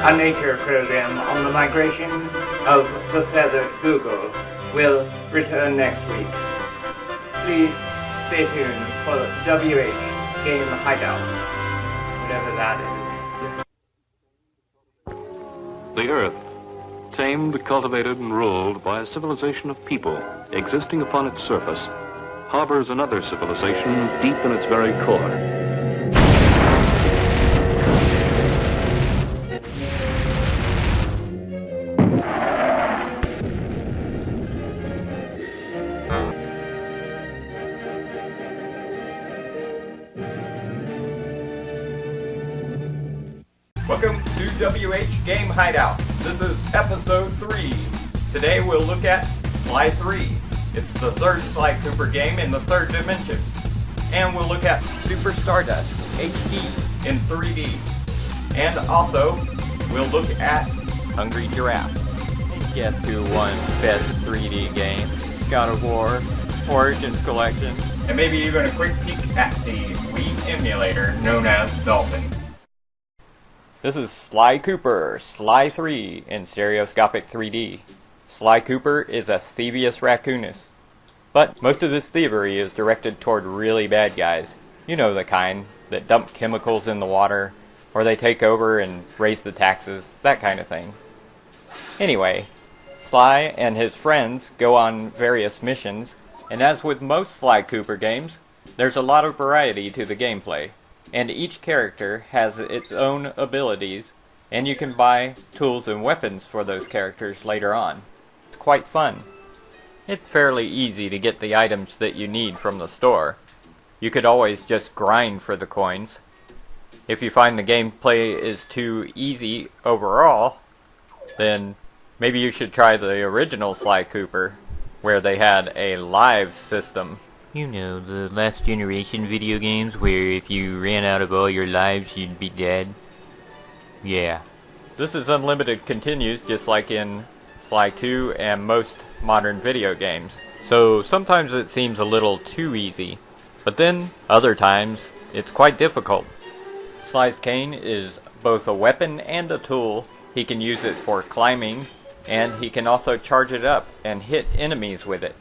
A nature program on the migration of the feathered Google will return next week. Please stay tuned for WH Game Hideout, whatever that is. The Earth, tamed, cultivated, and ruled by a civilization of people existing upon its surface, harbors another civilization deep in its very core. Welcome to WH Game Hideout. This is episode 3. Today we'll look at Sly 3. It's the third Sly Cooper game in the third dimension. And we'll look at Super Stardust HD in 3D. And also, we'll look at Hungry Giraffe. Guess who won Best 3D Game? God of War, Origins Collection. And maybe even a quick peek at the Wii emulator known as Dolphin. This is Sly Cooper, Sly 3 in stereoscopic 3D. Sly Cooper is a thievius raccoonus. But most of this thievery is directed toward really bad guys. You know the kind that dump chemicals in the water, or they take over and raise the taxes, that kind of thing. Anyway, Sly and his friends go on various missions, and as with most Sly Cooper games, there's a lot of variety to the gameplay. And each character has its own abilities, and you can buy tools and weapons for those characters later on. It's quite fun. It's fairly easy to get the items that you need from the store. You could always just grind for the coins. If you find the gameplay is too easy overall, then maybe you should try the original Sly Cooper, where they had a live system. You know, the last generation video games where if you ran out of all your lives you'd be dead? Yeah. This is unlimited continues just like in Sly 2 and most modern video games. So sometimes it seems a little too easy, but then other times it's quite difficult. Sly's cane is both a weapon and a tool. He can use it for climbing, and he can also charge it up and hit enemies with it.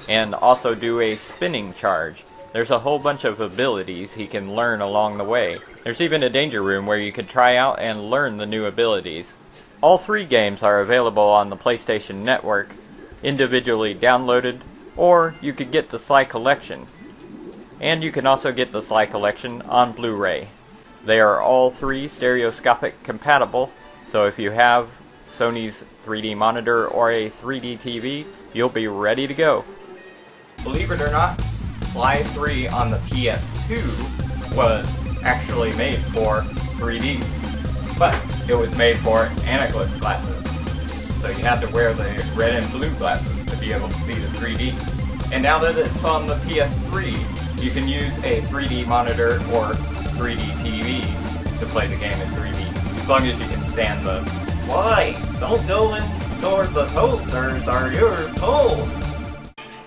And also do a spinning charge. There's a whole bunch of abilities he can learn along the way. There's even a danger room where you can try out and learn the new abilities. All 3 games are available on the PlayStation Network, individually downloaded, or you could get the Sly Collection. And you can also get the Sly Collection on Blu-ray. They are all 3 stereoscopic compatible, so if you have Sony's 3D monitor or a 3D TV, you'll be ready to go. Believe it or not, Sly 3 on the PS2 was actually made for 3D. But it was made for anaglyph glasses. So you had to wear the red and blue glasses to be able to see the 3D. And now that it's on the PS3, you can use a 3D monitor or 3D TV to play the game in 3D. As long as you can stand the Sly, don't go in towards the toasters or your toes.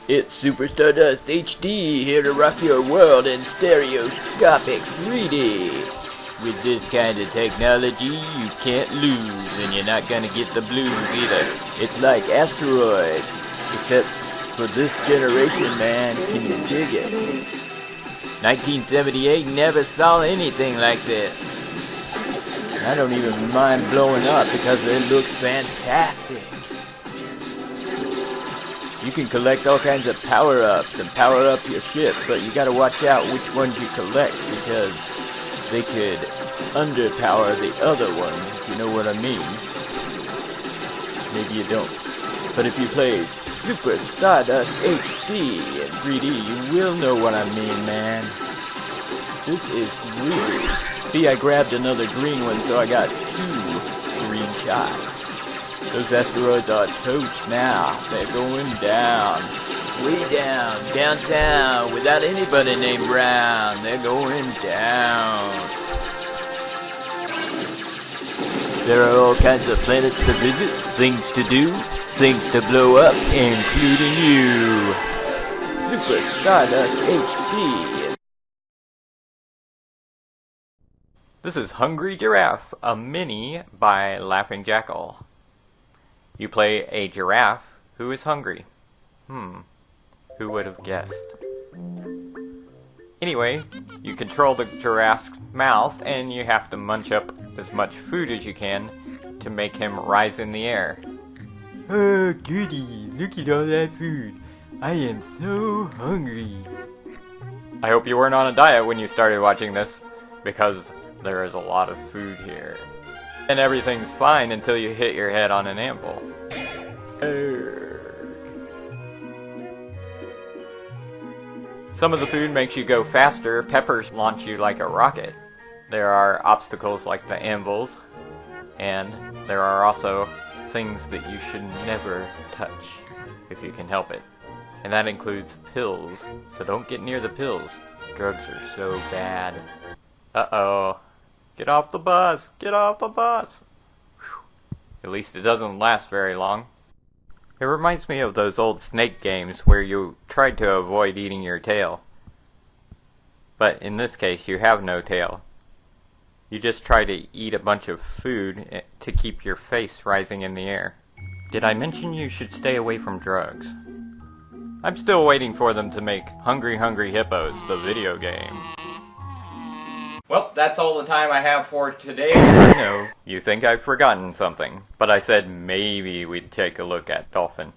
It's Super Stardust HD here to rock your world in stereoscopic 3D. With this kind of technology, you can't lose, and you're not gonna get the blues either. It's like asteroids, except for this generation, man. Can you dig it? 1978 never saw anything like this. I don't even mind blowing up because it looks fantastic. You can collect all kinds of power-ups and power up your ship, but you gotta watch out which ones you collect because they could underpower the other ones, if you know what I mean. Maybe you don't. But if you play Super Stardust HD in 3D, you will know what I mean, man. This is groovy. See, I grabbed another green one, so I got 2 green shots. Those asteroids are toast now. They're going down. Way down. Downtown. Without anybody named Brown. They're going down. There are all kinds of planets to visit, things to do, things to blow up, including you. Super Stardust HD. This is Hungry Giraffe, a mini by Laughing Jackal. You play a giraffe who is hungry. Who would have guessed? Anyway, you control the giraffe's mouth and you have to munch up as much food as you can to make him rise in the air. Oh, goody, look at all that food. I am so hungry. I hope you weren't on a diet when you started watching this, because there is a lot of food here. And everything's fine until you hit your head on an anvil. Some of the food makes you go faster. Peppers launch you like a rocket. There are obstacles like the anvils, and there are also things that you should never touch if you can help it. And that includes pills, so don't get near the pills. Drugs are so bad. Uh-oh. Get off the bus! Get off the bus! Whew. At least it doesn't last very long. It reminds me of those old snake games where you tried to avoid eating your tail. But in this case, you have no tail. You just try to eat a bunch of food to keep your face rising in the air. Did I mention you should stay away from drugs? I'm still waiting for them to make Hungry Hungry Hippos, the video game. Well, that's all the time I have for today. I know, you think I've forgotten something, but I said maybe we'd take a look at Dolphin.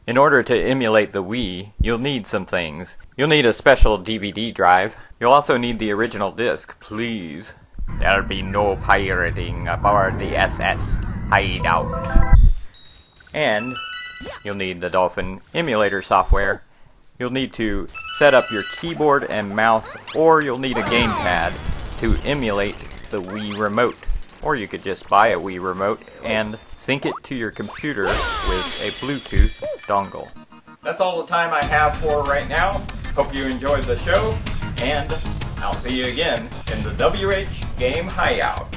In order to emulate the Wii, you'll need some things. You'll need a special DVD drive. You'll also need the original disc, please. There'll be no pirating aboard the SS Hideout. And you'll need the Dolphin emulator software. You'll need to set up your keyboard and mouse, or you'll need a gamepad to emulate the Wii remote. Or you could just buy a Wii remote and sync it to your computer with a Bluetooth dongle. That's all the time I have for right now. Hope you enjoyed the show, and I'll see you again in the WH Game Hideout.